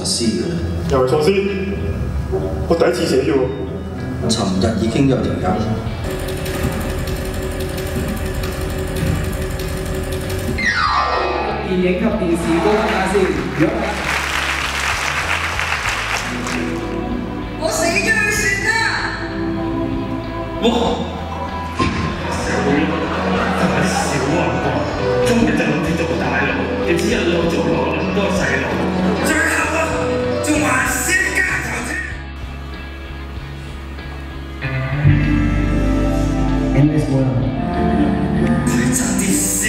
詩嘅咧？又係喪屍，我第一次寫啫喎。尋日已經有條友。電影及電視都睇下先。我死咗佢算啦！哇！社會真係少啊！今日就諗住做大佬，點知一路做落咁多細路，最後啊，仲還是家頭豬。In this world. 佢差啲先。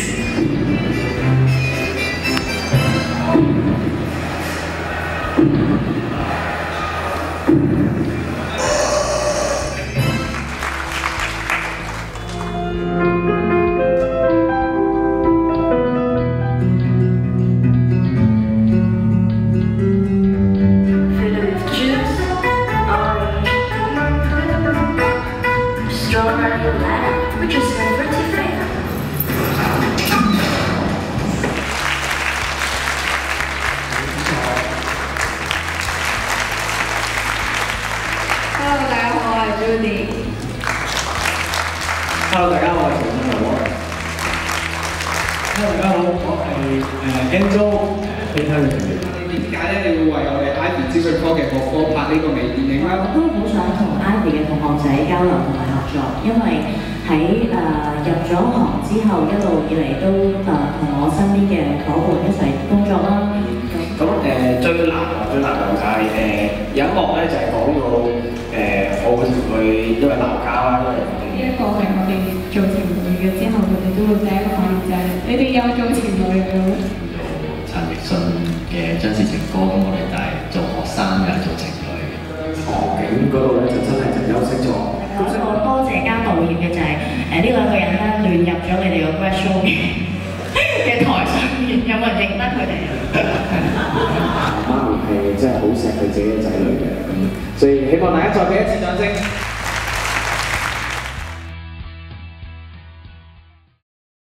Hello， 大家好，我係陳俊豪。Hello， 大家好，我係Angel 其他嘅成員。點解咧？你會為我哋 Ivy 資訊科嘅學科拍呢個微電影咧？我都好想同 Ivy 嘅同學仔交流同埋合作，因為喺入咗行之後，一路以嚟都同我身邊嘅伙伴一齊工作啦。咁最難就係有一幕咧，就係講到我會同佢因為鬧交啦，呢一個係我哋做情侶嘅之後，佢哋都會第一個反應就係你哋有做情侶嘅。陳奕迅嘅真是情歌，咁我哋就係做學生又係做情侶嘅。場景嗰度咧就真係就休息咗。一個多謝加道歉嘅就係呢兩個人咧亂入咗你哋個 grad show 嘅台上面，有冇人認得佢哋啊？媽咪係真係好錫佢自己嘅仔女嘅，咁所以希望大家再俾一次掌聲。